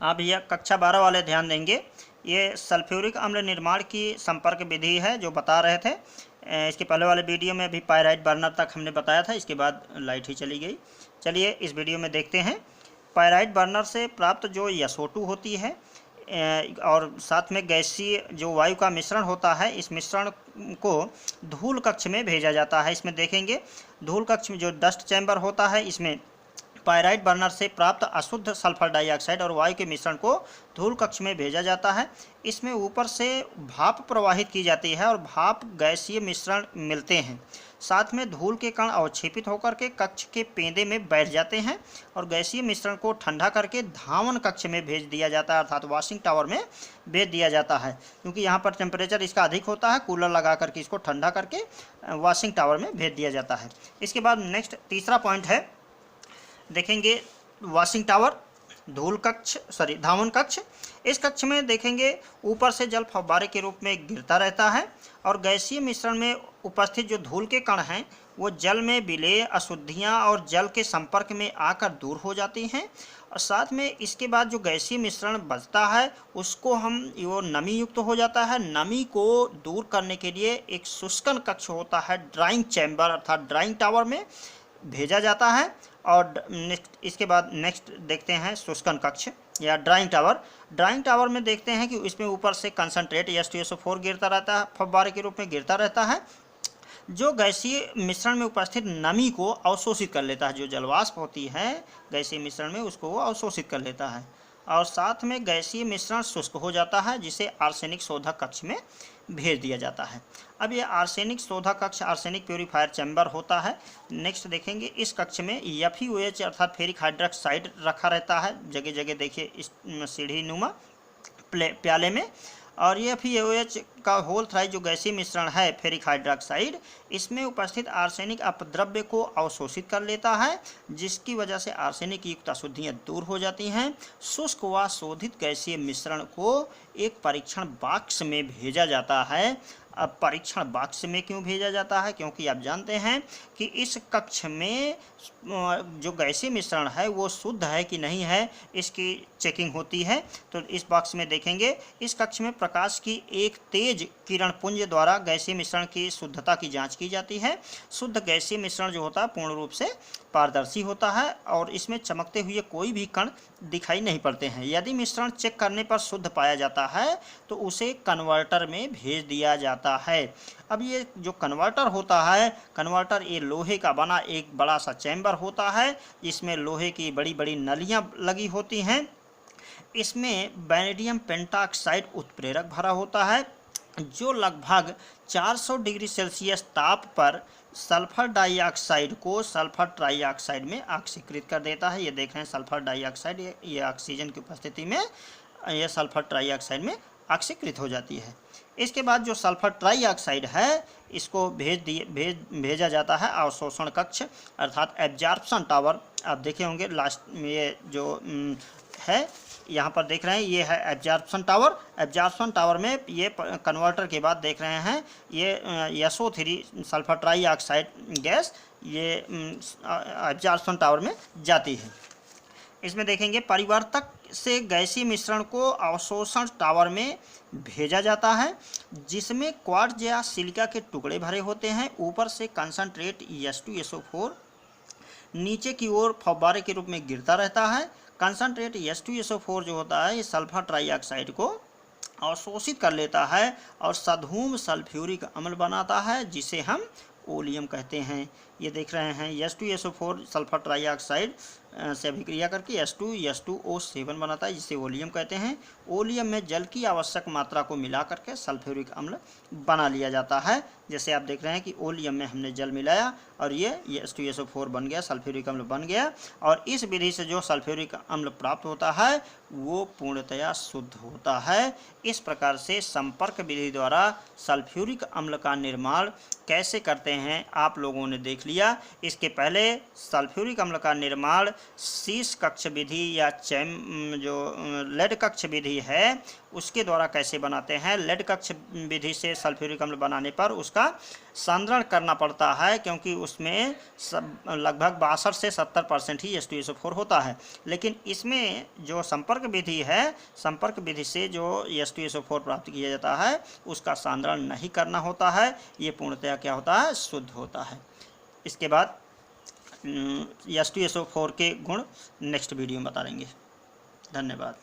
हाँ भैया, कक्षा 12 वाले ध्यान देंगे। ये सल्फ्यूरिक अम्ल निर्माण की संपर्क विधि है जो बता रहे थे। इसके पहले वाले वीडियो में भी पायराइट बर्नर तक हमने बताया था, इसके बाद लाइट ही चली गई। चलिए इस वीडियो में देखते हैं। पायराइट बर्नर से प्राप्त जो SO2 होती है और साथ में गैसीय जो वायु का मिश्रण होता है, इस मिश्रण को धूल कक्ष में भेजा जाता है। इसमें देखेंगे धूल कक्ष में जो डस्ट चैम्बर होता है, इसमें पायराइट बर्नर से प्राप्त अशुद्ध सल्फर डाइऑक्साइड और वायु के मिश्रण को धूल कक्ष में भेजा जाता है। इसमें ऊपर से भाप प्रवाहित की जाती है और भाप गैसीय मिश्रण मिलते हैं। साथ में धूल के कण अवक्षेपित होकर के कक्ष के पेंदे में बैठ जाते हैं और गैसीय मिश्रण को ठंडा करके धावन कक्ष में भेज दिया जाता है, अर्थात वॉशिंग टावर में भेज दिया जाता है। क्योंकि यहाँ पर टेम्परेचर इसका अधिक होता है, कूलर लगा करके इसको ठंडा करके वॉशिंग टावर में भेज दिया जाता है। इसके बाद नेक्स्ट तीसरा पॉइंट है, देखेंगे वॉशिंग टावर, धावन कक्ष। इस कक्ष में देखेंगे ऊपर से जल फव्वारे के रूप में गिरता रहता है और गैसीय मिश्रण में उपस्थित जो धूल के कण हैं वो जल में विलेय, अशुद्धियाँ और जल के संपर्क में आकर दूर हो जाती हैं। और साथ में इसके बाद जो गैसीय मिश्रण बचता है उसको वो नमी युक्त हो जाता है। नमी को दूर करने के लिए एक शुष्कन कक्ष होता है, ड्राइंग चैम्बर अर्थात ड्राइंग टावर में भेजा जाता है। और इसके बाद नेक्स्ट देखते हैं शुष्कन कक्ष या ड्राइंग टावर। ड्राइंग टावर में देखते हैं कि इसमें ऊपर से कंसनट्रेट H2SO4 गिरता रहता है, फव्वारे के रूप में गिरता रहता है, जो गैसीय मिश्रण में उपस्थित नमी को अवशोषित कर लेता है। जो जलवाष्प होती है गैसीय मिश्रण में उसको वो अवशोषित कर लेता है और साथ में गैसीय मिश्रण शुष्क हो जाता है, जिसे आर्सेनिक शोधक कक्ष में भेज दिया जाता है। अब ये आर्सेनिक शोधक कक्ष आर्सेनिक प्योरीफायर चैम्बर होता है। नेक्स्ट देखेंगे इस कक्ष में FeOH अर्थात फेरिक हाइड्रोक्साइड रखा रहता है, जगह जगह देखिए इस सीढ़ी नुमा प्याले में। और ये FeOH का होल थ्राई जो गैसीय मिश्रण है फेरिक हाइड्रोक्साइड, इसमें उपस्थित आर्सेनिक अपद्रव्य को अवशोषित कर लेता है, जिसकी वजह से आर्सेनिक युक्त अशुद्धियाँ दूर हो जाती हैं। शुष्क व शोधित गैसीय मिश्रण को एक परीक्षण बॉक्स में भेजा जाता है। अब परीक्षण बॉक्स में क्यों भेजा जाता है? क्योंकि आप जानते हैं कि इस कक्ष में जो गैसीय मिश्रण है वो शुद्ध है कि नहीं है, इसकी चेकिंग होती है। तो इस बॉक्स में देखेंगे इस कक्ष में प्रकाश की एक तेज किरण पुंज द्वारा गैसीय मिश्रण की शुद्धता की जांच की जाती है। शुद्ध गैसीय मिश्रण जो होता है पूर्ण रूप से पारदर्शी होता है और इसमें चमकते हुए कोई भी कण दिखाई नहीं पड़ते हैं। यदि मिश्रण चेक करने पर शुद्ध पाया जाता है तो उसे कन्वर्टर में भेज दिया जाता है। अब ये जो कन्वर्टर होता है, कन्वर्टर ये लोहे का बना एक बड़ा सा चैम्बर होता है, जिसमें लोहे की बड़ी बड़ी नलियां लगी होती हैं। इसमें वैनेडियम पेंटाऑक्साइड उत्प्रेरक भरा होता है, जो लगभग 400 डिग्री सेल्सियस ताप पर सल्फर डाइऑक्साइड को सल्फर ट्राइऑक्साइड में ऑक्सीकृत कर देता है। ये देख रहे हैं सल्फर डाइऑक्साइड, ये ऑक्सीजन की उपस्थिति में यह सल्फर ट्राइऑक्साइड में ऑक्सीकृत हो जाती है। इसके बाद जो सल्फर ट्राइऑक्साइड है इसको भेजा जाता है अवशोषण कक्ष अर्थात एब्जॉर्प्शन टावर। आप देखे होंगे लास्ट में ये जो है यहाँ पर देख रहे हैं, ये है एब्जॉर्प्शन टावर। एब्जॉर्प्शन टावर में ये कन्वर्टर के बाद देख रहे हैं ये SO3 सल्फर ट्राइऑक्साइड गैस ये एब्जॉर्प्शन टावर में जाती है। इसमें देखेंगे परिवर्तक से गैसीय मिश्रण को अवशोषण टावर में भेजा जाता है, जिसमें क्वार्ट्ज या सिलिका के टुकड़े भरे होते हैं। ऊपर से कंसनट्रेट H2SO4 नीचे की ओर फव्वारे के रूप में गिरता रहता है। कंसनट्रेट H2SO4 जो होता है ये सल्फर ट्राइऑक्साइड को अवशोषित कर लेता है और सधूम सल्फ्यूरिक अम्ल बनाता है, जिसे हम ओलियम कहते हैं। ये देख रहे हैं H2SO4 सल्फर ट्राइऑक्साइड से अभिक्रिया करके H2SO7 बनाता है, जिसे ओलियम कहते हैं। ओलियम में जल की आवश्यक मात्रा को मिला करके सल्फ्यूरिक अम्ल बना लिया जाता है। जैसे आप देख रहे हैं कि ओलियम में हमने जल मिलाया और ये H2SO4 बन गया, सल्फ्यूरिक अम्ल बन गया। और इस विधि से जो सल्फ्यूरिक अम्ल प्राप्त होता है वो पूर्णतया शुद्ध होता है। इस प्रकार से संपर्क विधि द्वारा सल्फ्यूरिक अम्ल का निर्माण कैसे करते हैं आप लोगों ने देख लिया। इसके पहले सल्फ्यूरिक अम्ल का निर्माण शीश कक्ष विधि या जो लेड कक्ष विधि है उसके द्वारा कैसे बनाते हैं। लेड कक्ष विधि से सल्फ्यूरिक अम्ल बनाने पर उसका सांद्रण करना पड़ता है, क्योंकि उसमें लगभग 62 से 70% ही H2SO4 होता है। लेकिन इसमें जो संपर्क विधि है, संपर्क विधि से जो H2SO4 प्राप्त किया जाता है उसका सांद्रण नहीं करना होता है। ये पूर्णतया क्या होता है, शुद्ध होता है। इसके बाद H2SO4 के गुण नेक्स्ट वीडियो में बता देंगे। धन्यवाद।